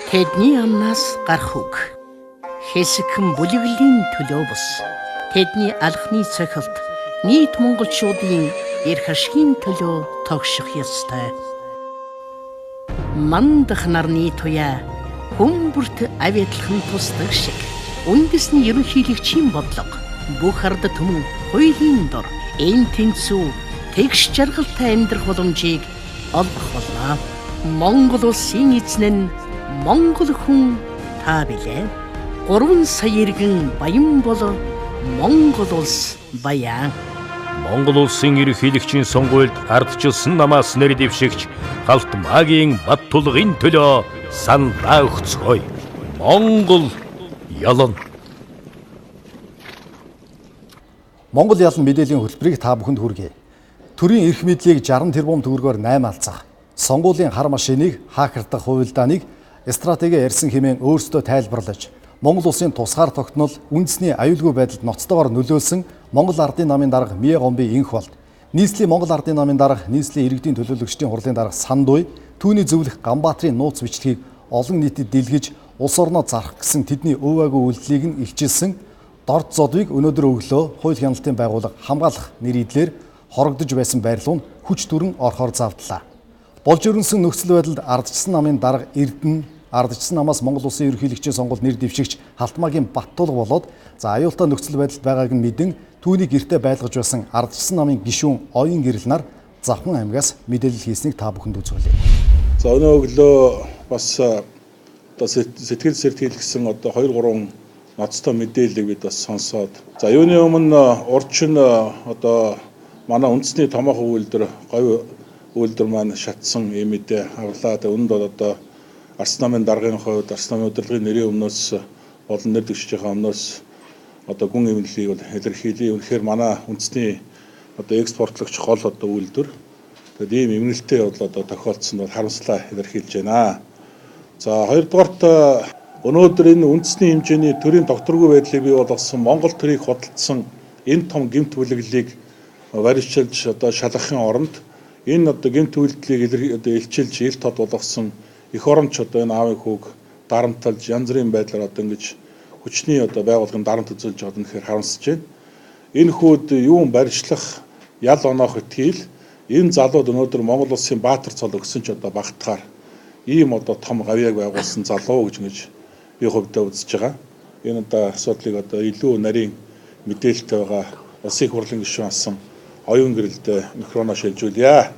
Тэдний амнаас гарах үг. Хэсэгхэн бүлэглэлийн төлөө бус. Тэдний алхны цохилт нийт монголчуудын эрх ашигын төлөө тогших ёстой. Мандах нарны туяа хүмүүрт авиадлахын тусдаг шиг үндэсний ерөнхийлөгчийн бодлого бүх ард түмэн хуулийн дор энэ тэнцүү тэгш жаргалтай амьдрах боломжийг олгох болно. Монгол улсын эзэн нь Монгол хүн та билээ. 3 сая иргэн баян бол Монгол улс баян. Монгол улсын ерөнхийлөгчийн сонгуульд ардчилсан намаас нэр дэвшигч галт магийн бат тулгын төлөө сандаа өгцгөөе. Монгол ялан. Монгол ялан мэдээллийн хөтөлбөрийг та бүхэнд хүргэе. Төрийн эрх мэдлийг 60 тэрбум төгрөгөөр 8 алцах. Сонгуулийн хар машиныг хаакердах хувилдааныг стратеги ярьсан хэмээн өөрсдөө тайлбарлаж, Монгол улсын тусгаар тогтнол үндэсний аюулгүй байдалд ноцтойгоор нөлөөлсөн Монгол Ардын намын дарга Мие Гомбын энх болд, нийслэлийн Монгол Ардын намын дарга нийслэлийн иргэдийн төлөөлөгчдийн хурлын дарга Сандуй түүний зөвлөх Ганбаатарын нууц бичлэгийг олон нийтэд дэлгэж улс орноо зарах гэсэн тэдний өвөөгүй үйлдэлийг нь илчилсэн дорд зодыг өнөөдөр өглөө хууль хяналтын байгууллага хамгаалах нэрийдлэр хорогдож байсан байрлал нь хүч түрэн орохоор завдлаа. Болж өрнсөн нөхцөл байдалд ардчилсан намын дарга Эрдэнэ ардчилсан намаас Монгол улсын ерөнхийлөгчийн сонгуульд нэр дэвшигч Халтмаагийн Баттулга болоод аюултай нөхцөл байдалд байгааг нь мэдэн түүнийг гэртээ байлгаж байсан ардчилсан намын гишүүн Оюн гэрэл нар Завхан аймгаас мэдээлэл хийснийг та бүхэнд үзүүлье. За өнөө өглөө бас сэтгэл сэртгэлсэн 2-3 ноцтой мэдээллийг бид бас сонсоод юуны өмнө урчин манай үндэсний томоохон үйлдвэр говь үйлдвэр маань шатсан юм мэдээ авлаа. Үүнд бол Арс намын даргын хувьд Арс намын удирдлагын нэрийн өмнөөс болон нэр дэвшиж байгаа өмнөөс гүн эвлэлийг бол илэрхийлээ. Үнэхээр манай үндэсний экспортлогч гол үйлдвэр. Тэгээд ийм эвнэлтэй бол тохиолдсон бол харамслаа илэрхийлж байна. За хоёрдугаарт өнөөдөр энэ үндэсний хэмжээний төрийн докторгүй байдлыг бий болгосон Монгол төрийг худалдсан энэ том гэмт бүлэглэлийг барьчилж шалгахын оронд энэ гэмт үйлдэлийг илчилж ил тод болгосон эх оронч энэ аавын хүүг дарамталж янз бүрийн байдлаар ингэж хүчний байгууллагын дарамт үзүүлж байгаа нь гэхээр харамсаж байна. Энэ хүүд юун барьчлах ял оноох итгэл энэ залууд өнөөдөр Монгол улсын баатар цол өгсөн ч багтахаар ийм том гавьяаг байгуулсан залуу гэж би хувьдаа үзэж байгаа. Энэ асуудлыг илүү нарийн мэдээлэлтэй байгаа улсын хурлын гишүүн асан Оюун гэрэлд микрофоноо шилжүүлье.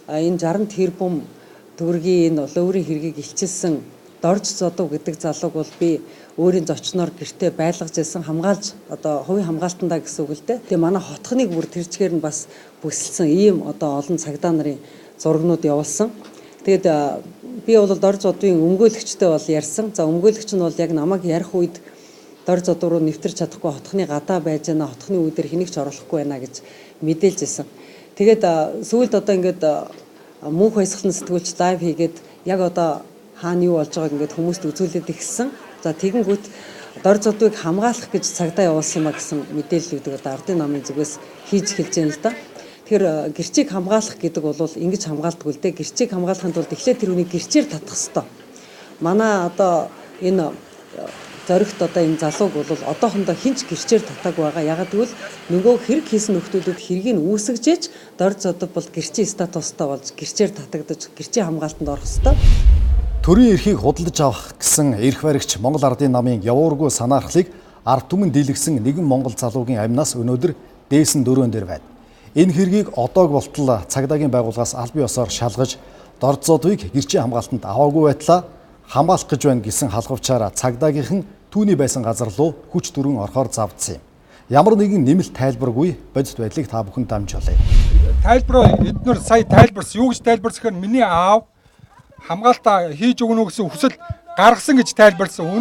Энэ 60 тэрбум төгрөгийн энэ өөрийн хэргийг илчилсэн дорж зодов гэдэг залууг бол би өөрийн зочноор гэртээ байлгаж байсан хамгаалж хувийн хамгаалтандаа гэсэн үг л дээ. Тэгээ манай хотхныг бүр тэрчгээр нь бас бүсэлсэн ийм олон цагдаа нарын зургнууд явуулсан. Тэгээд би бол дорж зодвын өмгөөлөгчтэй бол ярьсан. За өмгөөлөгч нь бол яг намайг ярих үед дорж зодов руу нэвтэрч чадахгүй хотхны гадаа байж байна, хотхны үүдээр хэнийг ч оруулахгүй байна гэж мэдээлж ирсэн. Тэгээд сүүлд ингээд мөнх баясгалан сэтгүүлч лайв хийгээд яг хаана юу болж байгааг ингээд хүмүүст үзүүлээд ихсэн. За тэгэнгүүт дор зодвыг хамгаалах гэж цагдаа явуулсан юм а гэсэн мэдээллүүдийг ардын намын зүгээс хийж эхэлж байна л да. Тэгэхээр гэрчийг хамгаалах гэдэг бол ингэж хамгаалдаг л дээ. Гэрчийг хамгаалахын тулд эхлээд тэр үнийг гэрчээр татах хэрэгтэй. Манай энэ зоригт энэ залууг бол одоохондоо хинч гэрчээр татааг байгаа. Ягаад гэвэл нөгөө хэрэг хийсэн нөхдүүдэд хэргийг үүсгэж дор зодов бол гэрчийн статустай болж гэрчээр татагдаж гэрчийн хамгаалтанд орох ёстой. Төрийн эрхийг худалдаж авах гэсэн эрх баригч Монгол Ардын намын явуургүй санаахлыг ард түмэн дийлгсэн нэгэн монгол залуугийн амнаас өнөөдөр дээсэн дөрөөн дээр байна. Энэ хэргийг одоог болтол цагдаагийн байгууллагаас аль бие ёсоор шалгаж дорд зодвыг гэрчийн хамгаалтанд аваагүй байтлаа хамгаалах гэж байна гэсэн халхавчаараа цагдаагийнхан түүний байсан газар руу хүч түрэн орохоор завдсан юм. Ямар нэгэн нэмэлт тайлбаргүй бодит байдлыг та бүхэн дамжуулъя. Тайлбар эдгээр сая тайлбарсан. Юу гэж тайлбарсан гэхээр миний аав хамгаалтаа хийж өгнө гэсэн хүсэл гаргасан гэж тайлбарсан.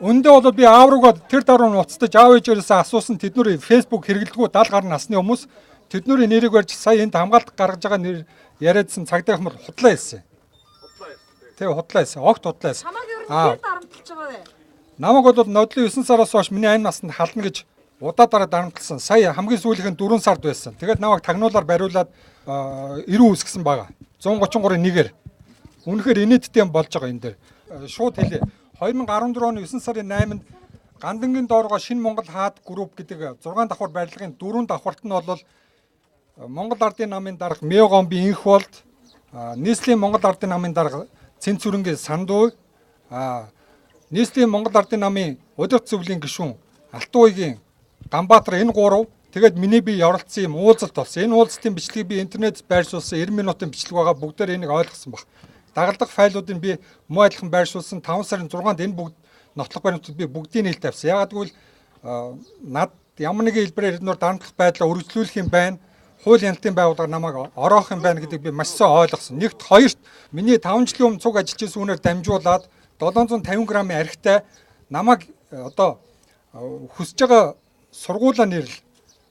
Өндөө бол би аав руугаа тэр даруй нуцтаж аав ээжээрээс асуусан тэднэр фэйсбુક хэрэглэдэггүй 70 гаруй насны хүмүүс тэднэрийн нэрийг барьж сая энд хамгаалт гаргаж байгаа нэр яриадсан цагдаа хүмүүс худлаа хэлсэн. Тэг худлаа хэлсэн. Огт худлаа хэлсэн. Намайг дарамтлж байгаа вэ? Намайг бол нодлын 9 сараас хойш миний ань насанд хална гэж удаадараа дарамтлсан. Сая хамгийн сүүлийнх нь 4 сард байсан. Тэгээд намайг тагнуулаар бариулаад 90 үсгсэн байгаа. 133-ын 1-ээр. Үнэхээр инээдтэй юм болж байгаа энэ дээр. Шууд хэлээ. 2014 оны 9 сарын 8-нд Гандангийн дооргоо Шинэ Монгол хаад групп гэдэг 6 давхар барилгын 4 давхарт нь бол Монгол Ардын намын дарга Меогомби инх болд, нийслэлийн Монгол Ардын намын дарга Цэнцүрэнгийн Сандуу, нийслэлийн Монгол Ардын намын удирдах зөвлөлийн гишүүн Алтуугийн Ганбаатар энэ 3 тэгээд миний бие оролцсон юм уулзалт болсон. Энэ уулзалтын бичлэгийг би интернет байршуулсан 90 минутын бичлэг байгаа, бүгдээр энийг ойлгосон баг. Дагалдах файлуудыг би муу адилхан байршуулсан 5 сарын 6-нд энэ бүгд нотлох баримтууд би бүгдийг нээлт тавьсан. Ягаад гэвэл над ямар нэгэн хэлбэрээр эднэр дарамтлах байдлаа үргэлжлүүлэх юм байна. Хууль хяналтын байгууллага намайг ороох юм байна гэдгийг би маш сайн ойлгосон. Нэгт хоёрт миний 5 жилийн өмнө цуг ажиллаж байсан үнээр дамжуулаад 750 г-ийн архитай намайг одоо хүсэж байгаа сургуулаа нэрлэл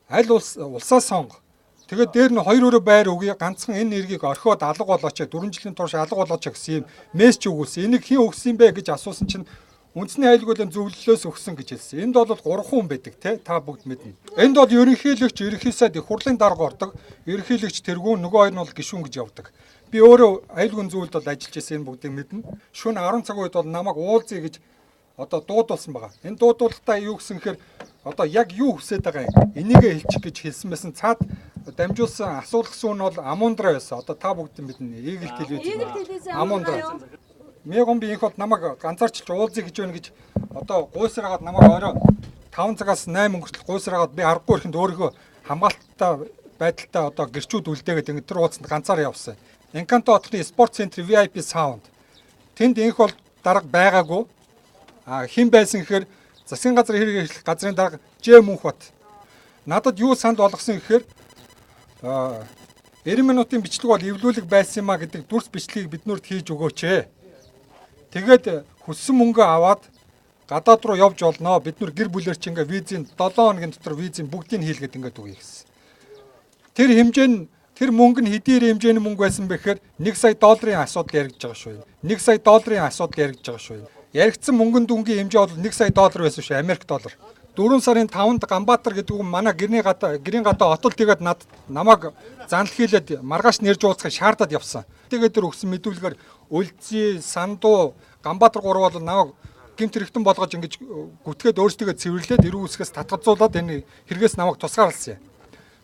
аль улсаас сонго. Тэгээд дээр нь 2 өрөө байр өгье, ганцхан энэ нэргийг орхиод алга болооч 4 жилийн турш алга болооч гэсэн юм мессеж өгүүлсэн. Энийг хэн өгсөн бэ гэж асуусан чинь үндэсний аюулгүйн зөвлөлөөс өгсөн гэж хэлсэн. Энд бол 3 хүн байдаг те та бүгд мэднэ. Энд бол ерөнхийлөгч, ерөнхий сайд их хурлын дарга ордог. Ерөнхийлөгч тэргүүн, нөгөө хоёр нь бол гишүүн гэж явдаг. Би өөрөө аюулгүйн зөвлөлд бол ажиллаж байсан энэ бүгдийг мэднэ. Шөнө 10 цагийн үед бол намайг уулзъя гэж одоо дуудуулсан байгаа. Энэ дуудуулалтаа юу гэсэн хэрэг одоо яг юу хүсэж байгаа юм? Энийгээ хэлчих гэж хэлсэн байсан. Цаад дамжуулсан асуулгасан нь бол Амундра байсан. Одоо та бүгд мэднэ. Игэл телевиз. Амундра. Меогомби инх бол намайг ганцаарчилж уулзъя гэж байна гэж одоо гуйсраагаад намайг орой 5 цагаас 8 хүртэл гуйсраагаад би аргагүй ихэнд өөрийгөө хамгаалттай байдалтай одоо гэрчүүд үлдээгээд ингэ тэр уулзанд ганцаар явсан. Encanto хотны спорт центр VIP Sound. Тэнд инх бол дарга байгаагүй. Хэн байсан гэхээр засгийн газар хэрэг эрхлэх газрын дарга Ж Мөнхбат. Надад юу санд болгосон гэхээр 90 минутын бичлэг бол эвлүүлэг байсан юма гэдэг дүрс бичлэгийг биднэрт хийж өгөөч ээ. Тэгээд хүссэн мөнгө аваад гадаад руу явж олноо. Бид нар гэр бүлээр чи ингээ визийн 7 хоногийн дотор визийн бүгдийг хийлгээд ингээд өгье гэсэн. Тэр хэмжээ нь тэр мөнгө нь хэдийн хэмжээний мөнгө байсан бэ гэхээр 1 сая долларын асуудал яригдж байгаа шүү. 1 сая долларын асуудал яригдж байгаа шүү. Яригдсан мөнгөнд дүнгийн хэмжээ бол 1 сая доллар байсан шүү. Америк доллар. 4 сарын 5-нд Ганбаатар гэдэг үг манай гэрийн гадаа отол тэгээд намайг занл хийлээд маргааш нэрж уулзахыг шаардаад явсан. Тэгээд тэр өгсөн мэдүүлгээр Үлзий, Сандуу, Ганбаатар 3 бол намайг гэмт хэрэгтэн болгож ингэж гүтгээд өөрсдөө цэвэрлээд эрүү үсгээс татгацуулаад энэ хэрэгээс намайг тусгаарлсан.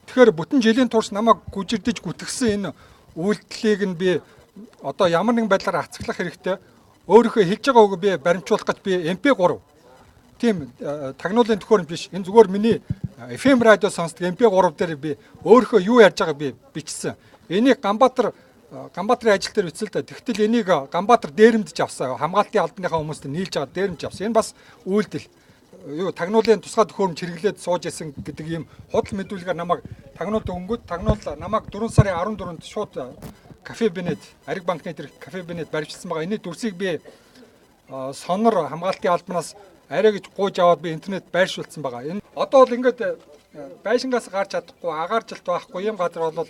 Тэгэхээр бүтэн жилийн турш намайг гүжирдэж гүтгсэн энэ үйлдэлийг нь би одоо ямар нэгэн байдлаар хацглах хэрэгтэй. Өөрийнхөө хэлж байгаа үг би баримжуулах гэж би MP3 тийм тагнуулын төхөөрөмж биш. Энэ зүгээр миний FM радио сонсдог MP3 дээр би өөрийнхөө юу ярьж байгааг би бичсэн. Энийг Ганбаатарын ажил дээр бичсэн л да. Тэгтэл энийг Ганбаатар дээрэмдэж авсан. Хамгаалтын албаныхаа хүмүүст нийлж байгаа дээрэмж авсан. Энэ бас үйлдэл. Юу тагнуулын тусгай төхөөрөмж хэрэглээд сууж исэн гэдэг ийм худал мэдүүлгээр намайг тагнуулд өнгөд тагнуул намайг 4 сарын 14-нд шууд кафе Бенет, Ариг банкны дээр кафе Бенет барьжсан байгаа. Энэ дүрсийг би сонор хамгаалтын албанаас арай гэж гуйж аваад би интернет байршуулсан байгаа. Энэ одоо бол ингээд байшингаас гарч чадахгүй, агаар жилт байхгүй юм газар бол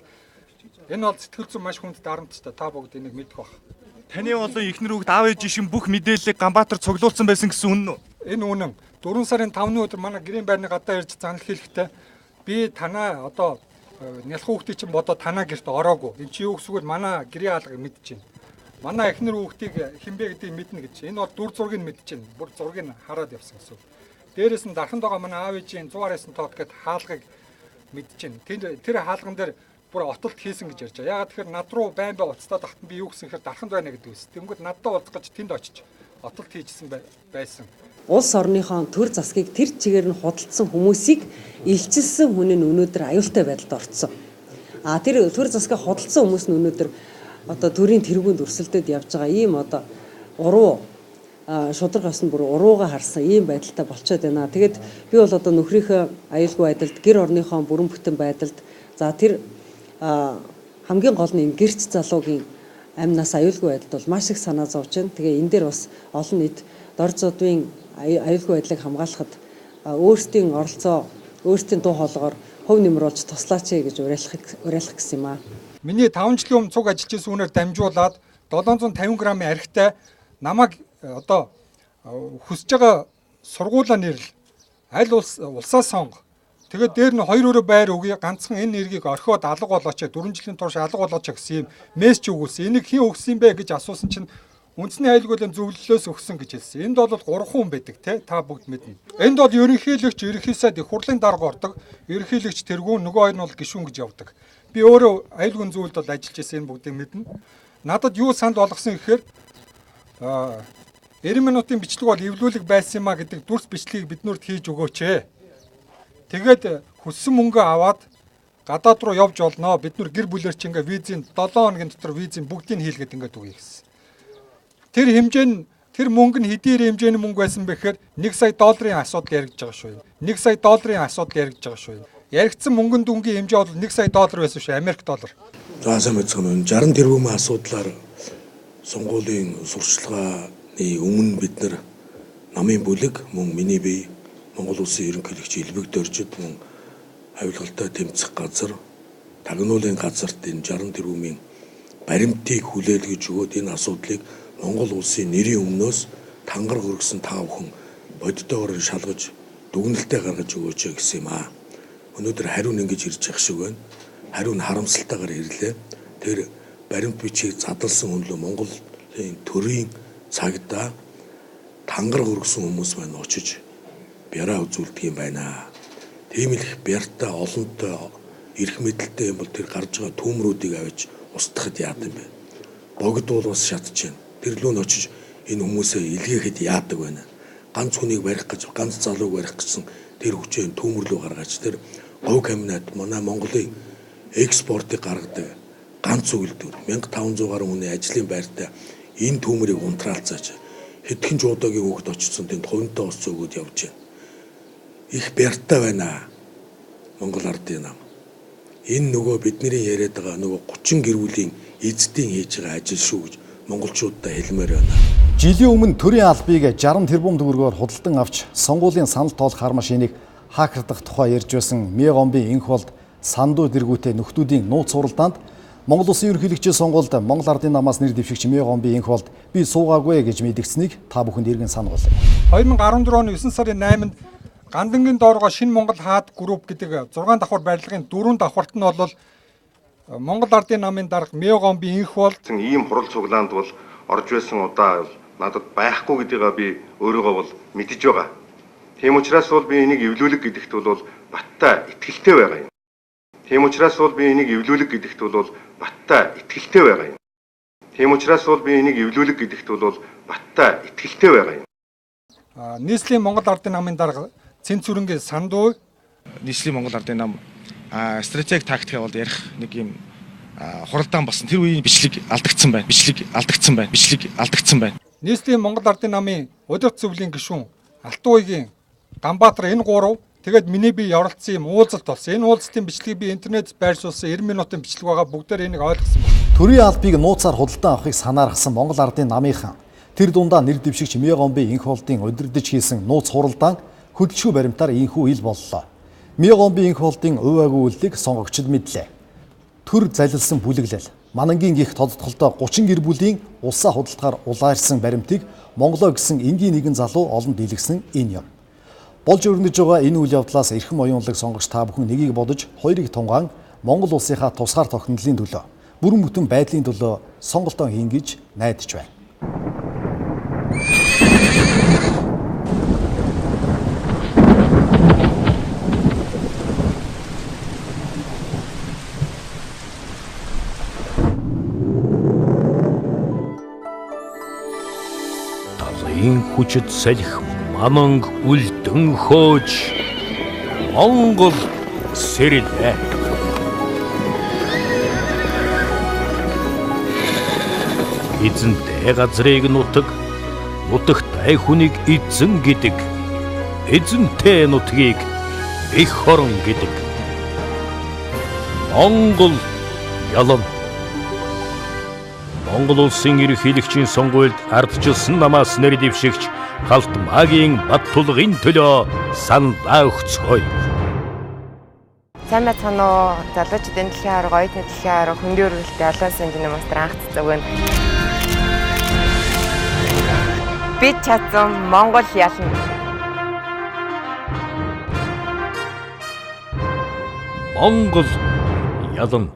энэ бол сэтгэл зүйн маш хүнд дарамттай. Та бүгд энийг мэдэх бах. Таны болон эхнэр хүүхд аав ээж шин бүх мэдээллийг Ганбаатар цуглуулсан байсан гэсэн үнэн үү? Энэ үнэн. 4 сарын 5-ны өдөр манай гэрийн байрны гадаа ирж занл хийлэхдээ би танаа одоо нялх хүүхдийн чинь бодоод танаа гэрт ороогүй. Энэ чи юу гэсэн үг вэ? Манай гэрийн хаалгыг мэдчихэв. Манай эхнэр хүүхдийг хинбэ гэдгийг мэднэ гэж. Энэ бол дүр зургийг мэдчихэв. Бүр зургийг хараад явсан гэсэн үг. Дээрээс нь дарханд байгаа манай аав ээжийн 100-аас тоот гэд хаалгыг мэдчихэв. Тэр хаалган дээр бүр отолт хийсэн гэж ярьж байгаа. Яагаад тэгэхээр над руу байн уцтаад ахтан би юу гэсэн хэрэг дарханд байна гэдэг үс. Тэнгүүд надтай уулзах гэж тэнд очиж отолт хийжсэн байсан. Улс орныхон төр засгийг тэр чигээр нь худалдсан хүмүүсийг илчилсэн хүн нь өнөөдөр аюултай байдалд орцсон. Тэр төр засгийг худалдсан хүмүүс нь өнөөдөр одоо төрийн тэргуунд өрсөлдөд явж байгаа ийм одоо уруу шудраг осн бүр урууга харсан ийм байдалтай болчиход байна. Тэгээд би бол одоо нөхрийнхөө аюулгүй байдалд, гэр орныхон бүрэн бүтэн байдалд за тэр хамгийн гол нь энэ гэрч залуугийн амнаас аюулгүй байдалд бол маш их санаа зовж байна. Тэгээ энэ дээр бас олон нийт дор зодвын аюулгүй байдлыг хамгаалахад өөрсдийн оролцоо, өөрсдийн дуу хоолойгоор хөв нэмруулж туслаач гэж уриалах гэсэн юм аа. Миний 5 жилийн өмнө цуг ажиллаж байсан үнээр дамжуулаад 750 г-ийн архитай намайг одоо хүсэж байгаа сургуулаа нэрлэл аль улсаа сонго. Тэгээд дээр нь 2 өрөө байр өгье, ганцхан энэ нэргийг орхиод алга болооч, 4 жилийн турш алга болооч гэсэн юм мессеж өгүүлсэн. Энийг хэн өгсөн бэ гэж асуусан чинь үндэсний аюулгүйн зөвлөлөөс өгсөн гэж хэлсэн. Энд бол 3 хүн байдаг те, та бүгд мэднэ. Энд бол ерөнхийлөгч, ерөнхий сайд их хурлын дарга ордог. Ерөнхийлөгч тэргүүн, нөгөө хоёр нь бол гишүүн гэж явдаг. Би өөрөө аюулгүйн зөвлөлд бол ажиллаж байсан энэ бүгдийг мэднэ. Надад юу санд болгосон гэхээр 90 минутын бичлэг бол эвлүүлэг байсан юма гэдэг дүрс бичлэгийг биднэрт хийж өгөөч ээ. Тэгээд хүссэн мөнгө аваад гадаад руу явж олноо. Бид нар гэр бүлээр чи ингээ визийн 7 хоногийн дотор визийн бүгдийг хийлгээд ингээд өгье гэсэн. Тэр хэмжээ нь тэр мөнгө нь хэдийн хэмжээний мөнгө байсан бэхээр $1 сая асуудал яригдж байгаа шүү. $1 сая асуудал яригдж байгаа шүү. Яригдсан мөнгөнд дүнгийн хэмжээ бол $1 сая байсан шүү, Америк доллар. За сайн мэдсэн 60 тэрбумын асуудлаар сонгуулийн сурчлагын өмнө бид нар намын бүлэг мөн миний бие Монгол улсын ерөнхийлөгч Илбэг Доржид мөн авилгалтай тэмцэх газар тагнуулын газарт энэ 60 тэрбумын баримтыг хүлээлгэж өгөөд энэ асуудлыг Монгол улсын нэрийн өмнөөс тангар хөргсөн та бүхэн бодитоогоор шалгаж дүгнэлтээ гаргаж өгөөч гэсэн юм аа. Өнөөдөр хариу нь ингэж ирж явах шиг байна. Хариу нь харамсалтайгаар ирлээ. Тэр баримт бичиг задлсан өнлөө Монголын төрийн цагдаа тангар хөргсөн хүмүүс маань очиж бяраа үзүүлдэг юм байна. Тийм л их бяртаа олонтой эрх мэдэлтэй юм бол тэр гарч байгаа түүмрүүдийг авч устгахад яадаг юм бэ? Богд бол бас шатж байна. Тэр лөө нь очиж энэ хүмүүсээ илгээхэд яадаг байна. Ганц хүнийг барих гэж, ганц залууг барих гэсэн тэр хүчээ түүмрлөө гаргаж тэр говь каминат манай Монголын экспортыг гаргадаг ганц үйлдвэр 1500 гаруй хүний ажлын байртай энэ түүмрийг унтраалцаач хэдхэн жуудаагийн хүүхэд очсон тэнд хувинтай ус өгөөд явж байна. Их бяртаа байна Монгол ардын нам. Энэ нөгөө бидний яриад байгаа нөгөө 30 гэр бүлийн эзэдийн хийж байгаа ажил шүү гэж монголчуудаа хэлмээр байна. Жилийн өмнө төрийн албыг 60 тэрбум төгрөгөөр худалдан авч сонгуулийн санал тоолох хар машиныг хакердах тухай ярьж байсан Мегомбын энх болд сандуу дэргүүтэй нөхдүүдийн нууц суралдаанд Монгол Улсын ерөнхийлөгчийн сонгуульд Монгол ардын намаас нэр дэвшигч Мегомбын энх болд би суугаагүй гэж мэдгдсэнийг та бүхэнд эргэн сануулъя. 2014 оны 9 сарын 8-нд Гандангийн дооргоо Шинэ Монгол хаад групп гэдэг 6 давхар барилгын 4 давхарт нь бол Монгол ардын намын дарга Мегомбын энх болд ийм хурал цуглаанд бол орж байсан удаа надад байхгүй гэдгийг би өөрийгөө бол мэдэж байгаа. Тийм учраас бол би энийг эвлүүлэг гэдэгт бол баттай итгэлтэй байгаа юм. Тийм учраас бол би энийг эвлүүлэг гэдэгт бол баттай итгэлтэй байгаа юм. Тийм учраас бол би энийг эвлүүлэг гэдэгт бол баттай итгэлтэй байгаа юм. Нийслэлийн Монгол ардын намын дарга Цэн Цүрэнгийн сандуу нийслэлийн Монгол ардын нам стратеги тактикаа бол ярих нэг юм хуралдаан болсон. Тэр үеийн бичлэг алдагдсан байна. Нийслэлийн Монгол ардын намын удирдах зөвлөлийн гишүүн Алтан уугийн Ганбаатар энэ 3 тэгээд миний би явралцсан юм уулзалт болсон. Энэ уулзалтын бичлэгийг би интернет байршуулсан 90 минутын бичлэг байгаа бүгдээр энийг ойлгосон байна. Төрийн албыг нууцаар худалдан авахыг санааргасан Монгол ардын намынхан тэр дундаа нэр дэвшигч Мегомбын энх болдын удирдах хийсэн нууц хуралдаан хөдөлшгүй баримтаар инхүү ил боллоо. Мегомбын энх болдын уваагүй үйлдэлийг сонгогчд мэдлээ. Төр залилсан бүлэглэл Манангийн гих тодтголтой 30 гэр бүлийн улсаа худалдахаар улаарсан баримтыг Монголоо гэсэн энгийн нэгэн залуу олонд дийлгсэн энэ юм. Болж өрнөж байгаа энэ үйл явдлаас эрхэм оюунлаг сонгогч та бүхэн нэгийг бодож хоёрыг тунгаан Монгол улсынхаа тусгаар тогтнолын төлөө бүрэн бүтэн байдлын төлөө сонголтоо хийн гэж найдаж байна. Талын хүчит салхи Мананг үлдэн хөөж Монгол сэрлээ. Эзэнтэй газрыг нутагтай хүнийг эзэн гэдэг. Эзэнтэй нутгийг их хорон гэдэг. Монгол ялан. Монгол улсын ерөнхийлөгчийн сонгуульд ардчилсан намаас нэр дэвшигч Галт Магийн Баттулгын төлөө саналаа өгцгөөе. Сайн байцгаана уу? Залуучуудын дэлхийн арга, оюутны дэлхийн арга, хөндийн өргөлтэй олон санжны мастер анх цэцэг. Бид чадсан Монгол ялна. Монгол ялан.